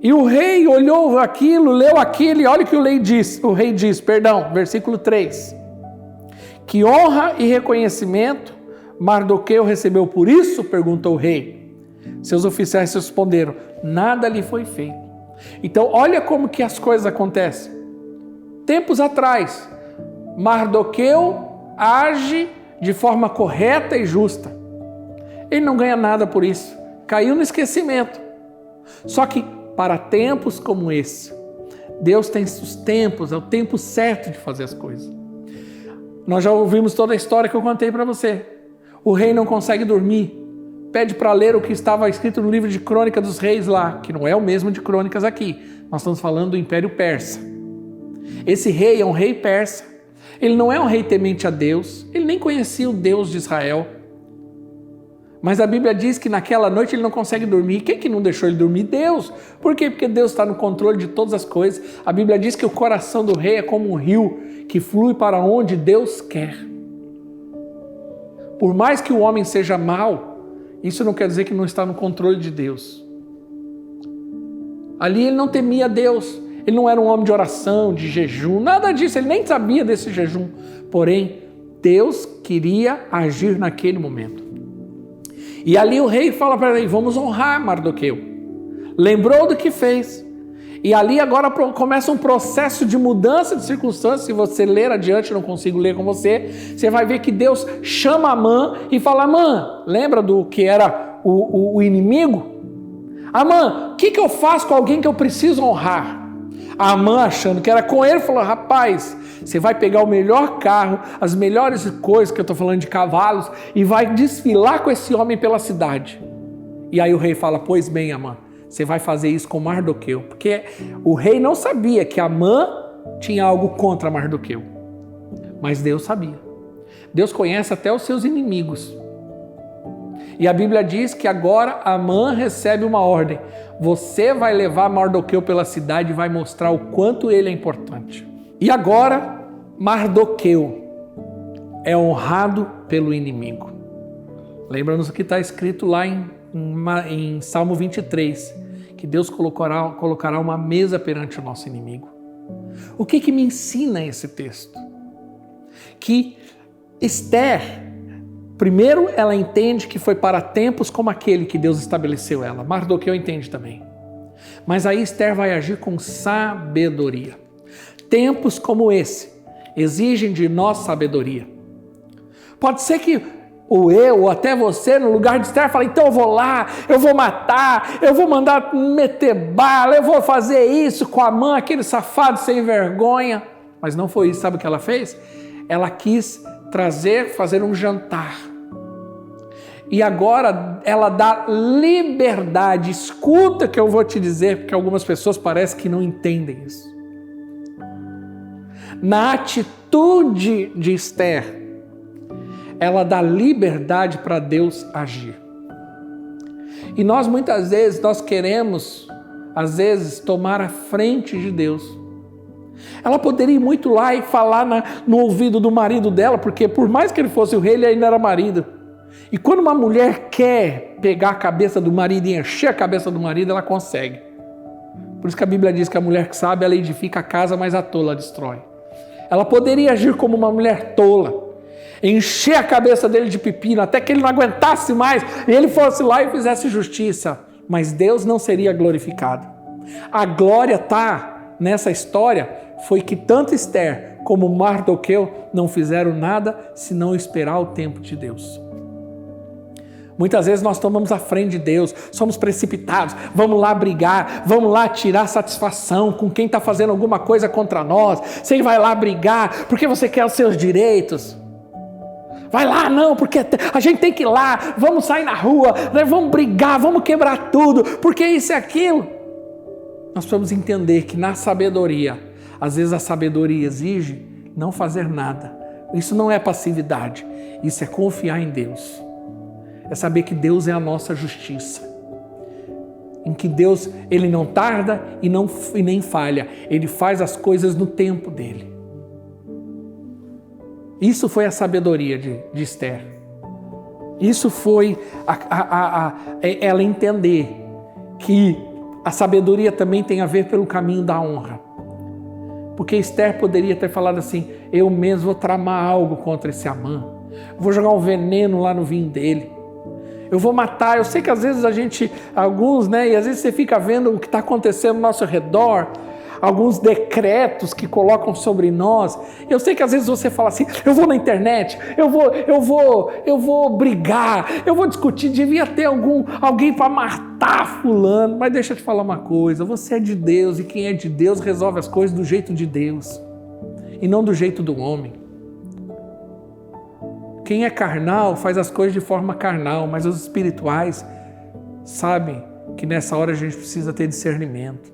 E o rei olhou aquilo, leu aquilo e olha o que o rei diz, versículo 3. Que honra e reconhecimento Mardoqueu recebeu por isso? Perguntou o rei. Seus oficiais responderam, nada lhe foi feito. Então olha como que as coisas acontecem. Tempos atrás, Mardoqueu age de forma correta e justa. Ele não ganha nada por isso. Caiu no esquecimento. Só que para tempos como esse, Deus tem os tempos, é o tempo certo de fazer as coisas. Nós já ouvimos toda a história que eu contei para você. O rei não consegue dormir, pede para ler o que estava escrito no livro de Crônicas dos Reis lá, que não é o mesmo de Crônicas aqui. Nós estamos falando do Império Persa. Esse rei é um rei persa. Ele não é um rei temente a Deus, ele nem conhecia o Deus de Israel. Mas a Bíblia diz que naquela noite ele não consegue dormir. Quem que não deixou ele dormir? Deus. Por quê? Porque Deus está no controle de todas as coisas. A Bíblia diz que o coração do rei é como um rio que flui para onde Deus quer. Por mais que o homem seja mau, isso não quer dizer que não está no controle de Deus. Ali ele não temia Deus. Ele não era um homem de oração, de jejum, nada disso. Ele nem sabia desse jejum. Porém, Deus queria agir naquele momento. E ali o rei fala para ele, vamos honrar Mardoqueu. Lembrou do que fez. E ali agora começa um processo de mudança de circunstâncias. Se você ler adiante, eu não consigo ler com você, você vai ver que Deus chama Amã e fala, Amã, lembra do que era o inimigo? Amã, o que eu faço com alguém que eu preciso honrar? Amã, achando que era com ele, falou, rapaz, você vai pegar o melhor carro, as melhores coisas, que eu estou falando de cavalos, e vai desfilar com esse homem pela cidade. E aí o rei fala, pois bem, Amã, você vai fazer isso com Mardoqueu, porque o rei não sabia que Amã tinha algo contra Mardoqueu, mas Deus sabia. Deus conhece até os seus inimigos. E a Bíblia diz que agora Amã recebe uma ordem. Você vai levar Mardoqueu pela cidade e vai mostrar o quanto ele é importante. E agora, Mardoqueu é honrado pelo inimigo. Lembra-nos o que está escrito lá em Salmo 23, que Deus colocará uma mesa perante o nosso inimigo. O que me ensina esse texto? Que Esther, primeiro, ela entende que foi para tempos como aquele que Deus estabeleceu ela. Mardoqueu entende também. Mas aí Esther vai agir com sabedoria. Tempos como esse exigem de nós sabedoria. Pode ser que ou eu, ou até você, no lugar de Esther, fala, então eu vou lá, eu vou matar, eu vou mandar meter bala, eu vou fazer isso com Amã, aquele safado sem vergonha. Mas não foi isso, sabe o que ela fez? Ela quis fazer um jantar. E agora ela dá liberdade. Escuta que eu vou te dizer, porque algumas pessoas parecem que não entendem isso. Na atitude de Esther, ela dá liberdade para Deus agir. E nós muitas vezes, nós queremos, às vezes, tomar a frente de Deus. Ela poderia ir muito lá e falar no ouvido do marido dela, porque por mais que ele fosse o rei, ele ainda era marido. E quando uma mulher quer pegar a cabeça do marido e encher a cabeça do marido, ela consegue. Por isso que a Bíblia diz que a mulher que sabe, ela edifica a casa, mas a tola destrói. Ela poderia agir como uma mulher tola, encher a cabeça dele de pepino, até que ele não aguentasse mais, e ele fosse lá e fizesse justiça. Mas Deus não seria glorificado. A glória está nessa história foi que tanto Esther como Mardoqueu não fizeram nada senão esperar o tempo de Deus. Muitas vezes nós tomamos a frente de Deus, somos precipitados, vamos lá brigar, vamos lá tirar satisfação com quem está fazendo alguma coisa contra nós. Você vai lá brigar porque você quer os seus direitos. Vai lá, não, porque a gente tem que ir lá, vamos sair na rua, vamos brigar, vamos quebrar tudo, porque isso e aquilo. Nós precisamos entender que na sabedoria, às vezes a sabedoria exige não fazer nada. Isso não é passividade, isso é confiar em Deus. É saber que Deus é a nossa justiça. Em que Deus, Ele não tarda e nem falha. Ele faz as coisas no tempo dEle. Isso foi a sabedoria de Esther. Isso foi ela entender que a sabedoria também tem a ver pelo caminho da honra. Porque Esther poderia ter falado assim, eu mesmo vou tramar algo contra esse Amã. Vou jogar um veneno lá no vinho dele. Eu vou matar. Eu sei que às vezes alguns, e às vezes você fica vendo o que está acontecendo ao nosso redor, alguns decretos que colocam sobre nós. Eu sei que às vezes você fala assim, eu vou na internet, eu vou brigar, eu vou discutir, devia ter alguém para matar fulano. Mas deixa eu te falar uma coisa, você é de Deus e quem é de Deus resolve as coisas do jeito de Deus e não do jeito do homem. Quem é carnal faz as coisas de forma carnal, mas os espirituais sabem que nessa hora a gente precisa ter discernimento.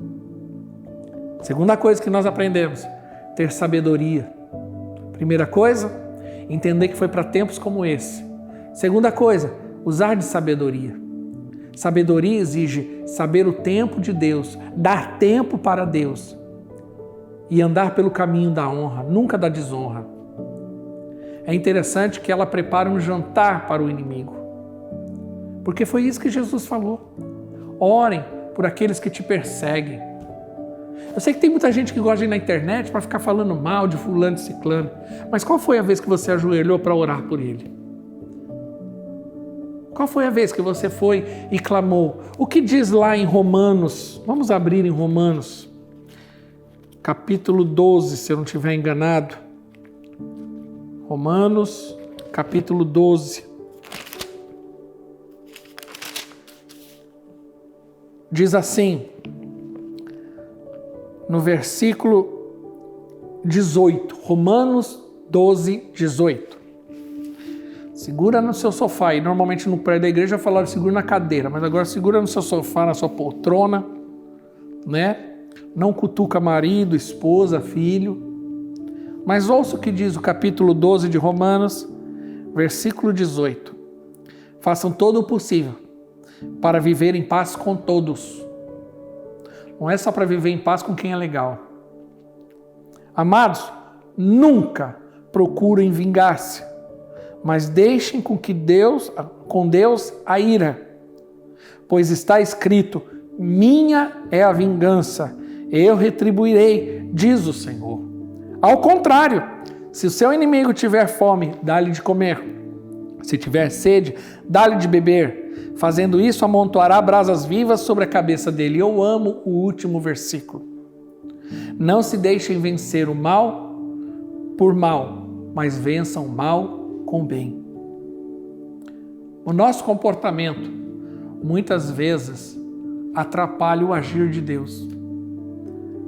Segunda coisa que nós aprendemos, ter sabedoria. Primeira coisa, entender que foi para tempos como esse. Segunda coisa, usar de sabedoria. Sabedoria exige saber o tempo de Deus, dar tempo para Deus e andar pelo caminho da honra, nunca da desonra. É interessante que ela prepara um jantar para o inimigo. Porque foi isso que Jesus falou. Orem por aqueles que te perseguem. Eu sei que tem muita gente que gosta de ir na internet para ficar falando mal de fulano e ciclano. Mas qual foi a vez que você ajoelhou para orar por ele? Qual foi a vez que você foi e clamou? O que diz lá em Romanos? Vamos abrir em Romanos, capítulo 12, se eu não estiver enganado. Romanos, capítulo 12. Diz assim, no versículo 18, Romanos 12, 18. Segura no seu sofá, e normalmente no prédio da igreja falaram segura na cadeira, mas agora segura no seu sofá, na sua poltrona, Não cutuca marido, esposa, filho. Mas ouça o que diz o capítulo 12 de Romanos, versículo 18. Façam todo o possível para viver em paz com todos. Não é só para viver em paz com quem é legal. Amados, nunca procurem vingar-se, mas deixem com Deus a ira. Pois está escrito, minha é a vingança, eu retribuirei, diz o Senhor. Ao contrário, se o seu inimigo tiver fome, dá-lhe de comer. Se tiver sede, dá-lhe de beber. Fazendo isso, amontoará brasas vivas sobre a cabeça dele. Eu amo o último versículo. Não se deixem vencer o mal por mal, mas vençam o mal com bem. O nosso comportamento, muitas vezes, atrapalha o agir de Deus.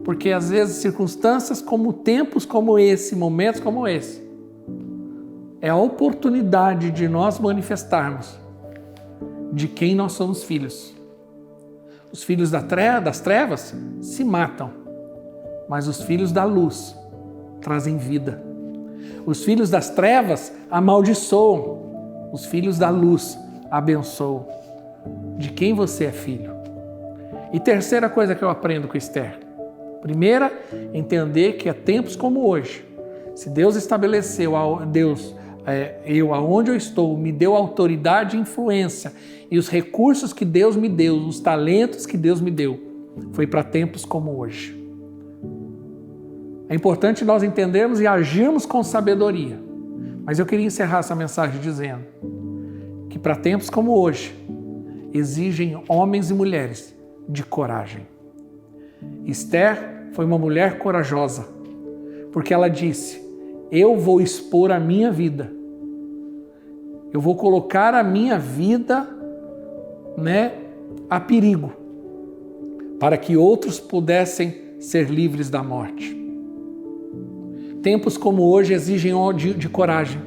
Porque às vezes circunstâncias como tempos como esse, momentos como esse, é a oportunidade de nós manifestarmos de quem nós somos filhos. Os filhos das trevas se matam, mas os filhos da luz trazem vida. Os filhos das trevas amaldiçoam, os filhos da luz abençoam. De quem você é filho? E terceira coisa que eu aprendo com Esther. Primeira, entender que há tempos como hoje, se Deus estabeleceu, aonde eu estou, me deu autoridade e influência e os recursos que Deus me deu, os talentos que Deus me deu, foi para tempos como hoje. É importante nós entendermos e agirmos com sabedoria. Mas eu queria encerrar essa mensagem dizendo que para tempos como hoje, exigem homens e mulheres de coragem. Esther foi uma mulher corajosa, porque ela disse: eu vou expor a minha vida. Eu vou colocar a minha vida, a perigo, para que outros pudessem ser livres da morte. Tempos como hoje exigem de coragem.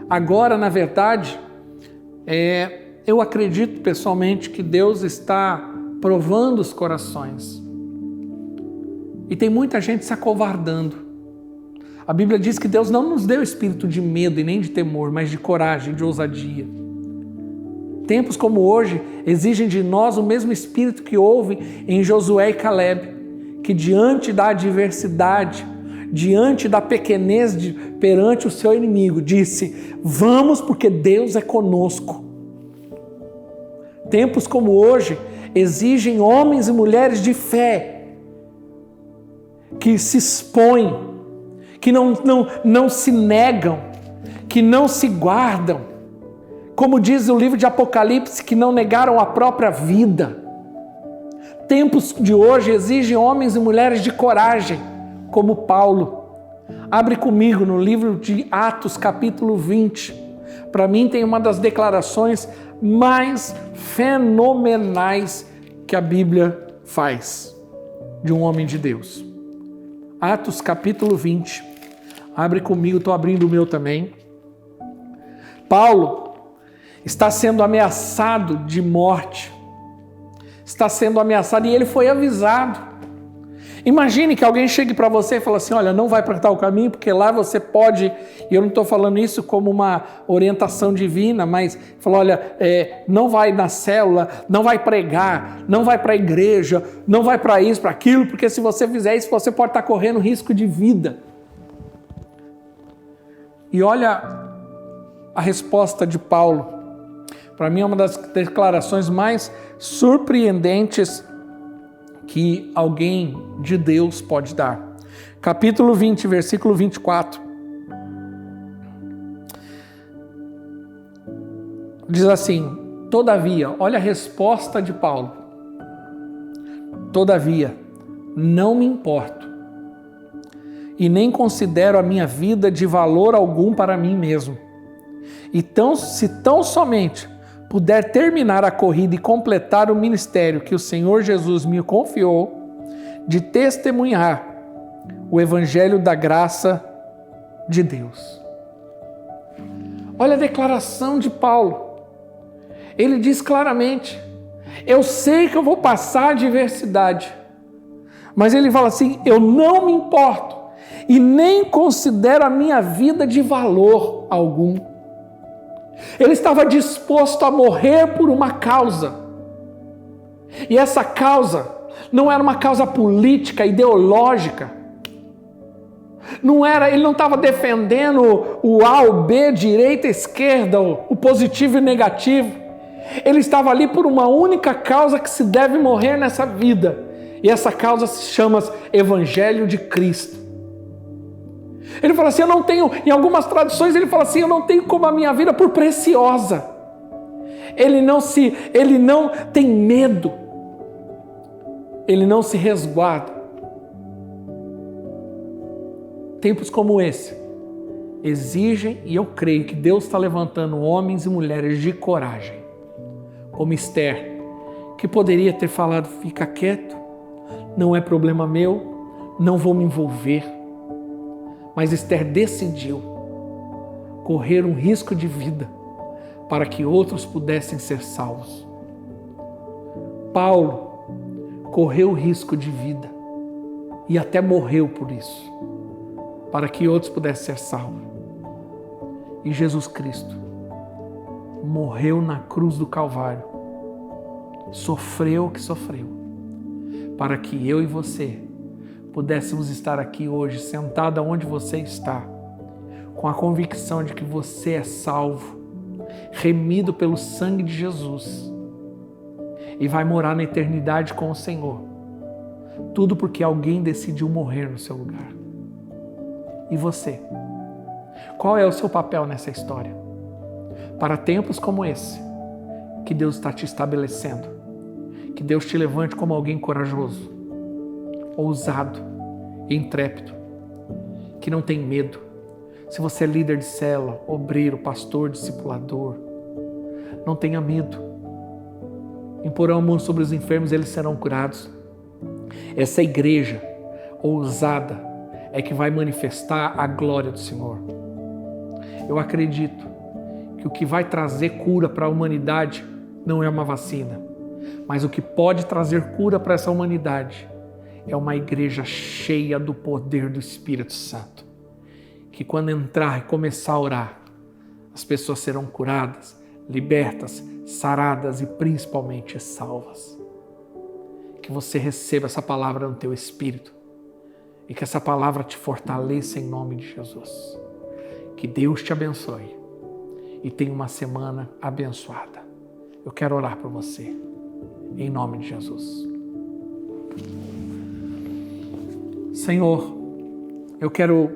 Agora, na verdade, eu acredito pessoalmente que Deus está provando os corações. E tem muita gente se acovardando. A Bíblia diz que Deus não nos deu espírito de medo e nem de temor, mas de coragem, de ousadia. Tempos como hoje exigem de nós o mesmo espírito que houve em Josué e Caleb, que diante da adversidade, diante da pequenez perante o seu inimigo, disse: vamos, porque Deus é conosco. Tempos como hoje exigem homens e mulheres de fé, que se expõem, que não se negam, que não se guardam, como diz o livro de Apocalipse, que não negaram a própria vida. Tempos de hoje exigem homens e mulheres de coragem, como Paulo. Abre comigo no livro de Atos, capítulo 20. Para mim tem uma das declarações mais fenomenais que a Bíblia faz de um homem de Deus. Atos, capítulo 20. Abre comigo, estou abrindo o meu também. Paulo está sendo ameaçado de morte. Está sendo ameaçado e ele foi avisado. Imagine que alguém chegue para você e fale assim: olha, não vai para tal caminho, porque lá você pode, e eu não estou falando isso como uma orientação divina, mas fala: olha, não vai na célula, não vai pregar, não vai para a igreja, não vai para isso, para aquilo, porque se você fizer isso, você pode estar correndo risco de vida. E olha a resposta de Paulo. Para mim é uma das declarações mais surpreendentes que alguém de Deus pode dar. Capítulo 20, versículo 24. Diz assim: todavia, olha a resposta de Paulo. Todavia, não me importo e nem considero a minha vida de valor algum para mim mesmo. Então, se tão somente puder terminar a corrida e completar o ministério que o Senhor Jesus me confiou, de testemunhar o evangelho da graça de Deus. Olha a declaração de Paulo. Ele diz claramente: eu sei que eu vou passar adversidade, mas ele fala assim: eu não me importo e nem considero a minha vida de valor algum. Ele estava disposto a morrer por uma causa. E essa causa não era uma causa política, ideológica. Ele não estava defendendo o A, o B, direita, esquerda, o positivo e o negativo. Ele estava ali por uma única causa que se deve morrer nessa vida. E essa causa se chama Evangelho de Cristo. Ele fala assim: eu não tenho, em algumas traduções ele fala assim: eu não tenho como a minha vida por preciosa. Ele não tem medo. Ele não se resguarda. Tempos como esse exigem, e eu creio que Deus está levantando homens e mulheres de coragem, como Esther, que poderia ter falado: fica quieto, não é problema meu, não vou me envolver. Mas Esther decidiu correr um risco de vida para que outros pudessem ser salvos. Paulo correu o risco de vida e até morreu por isso, para que outros pudessem ser salvos. E Jesus Cristo morreu na cruz do Calvário, sofreu o que sofreu, para que eu e você pudéssemos estar aqui hoje, sentado onde você está, com a convicção de que você é salvo, remido pelo sangue de Jesus e vai morar na eternidade com o Senhor. Tudo porque alguém decidiu morrer no seu lugar. E você? Qual é o seu papel nessa história? Para tempos como esse, que Deus está te estabelecendo, que Deus te levante como alguém corajoso, ousado, intrépido, que não tem medo. Se você é líder de célula, obreiro, pastor, discipulador, não tenha medo. Imporão a mão sobre os enfermos, eles serão curados. Essa igreja ousada é que vai manifestar a glória do Senhor. Eu acredito que o que vai trazer cura para a humanidade não é uma vacina, mas o que pode trazer cura para essa humanidade é uma igreja cheia do poder do Espírito Santo, que quando entrar e começar a orar, as pessoas serão curadas, libertas, saradas e principalmente salvas. Que você receba essa palavra no teu espírito e que essa palavra te fortaleça em nome de Jesus. Que Deus te abençoe e tenha uma semana abençoada. Eu quero orar por você, em nome de Jesus. Senhor, eu quero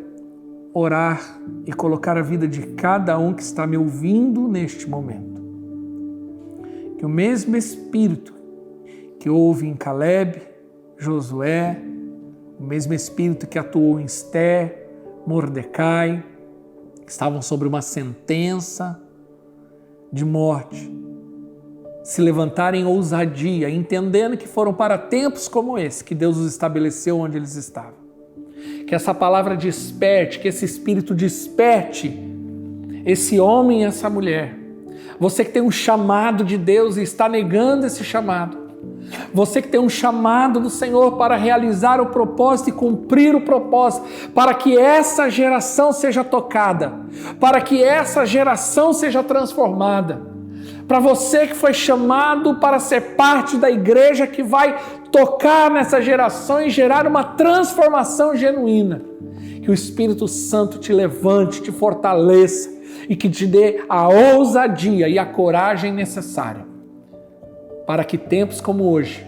orar e colocar a vida de cada um que está me ouvindo neste momento. Que o mesmo Espírito que houve em Caleb, Josué, o mesmo Espírito que atuou em Esther, Mordecai, que estavam sobre uma sentença de morte, se levantarem em ousadia, entendendo que foram para tempos como esse que Deus os estabeleceu onde eles estavam. Que essa palavra desperte, que esse Espírito desperte esse homem e essa mulher. Você que tem um chamado de Deus e está negando esse chamado. Você que tem um chamado do Senhor para realizar o propósito e cumprir o propósito, para que essa geração seja tocada, para que essa geração seja transformada. Para você que foi chamado para ser parte da igreja que vai tocar nessa geração e gerar uma transformação genuína. Que o Espírito Santo te levante, te fortaleça e que te dê a ousadia e a coragem necessária para que tempos como hoje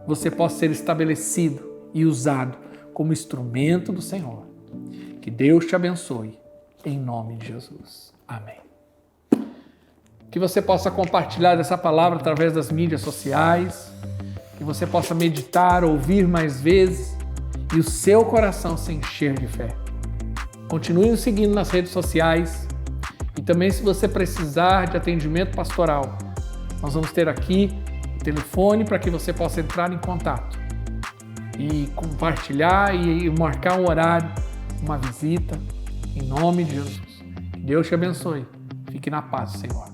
você possa ser estabelecido e usado como instrumento do Senhor. Que Deus te abençoe, em nome de Jesus. Amém. Que você possa compartilhar essa palavra através das mídias sociais, que você possa meditar, ouvir mais vezes e o seu coração se encher de fé. Continue nos seguindo nas redes sociais e também, se você precisar de atendimento pastoral, nós vamos ter aqui o telefone para que você possa entrar em contato e compartilhar e marcar um horário, uma visita, em nome de Jesus. Que Deus te abençoe. Fique na paz, Senhor.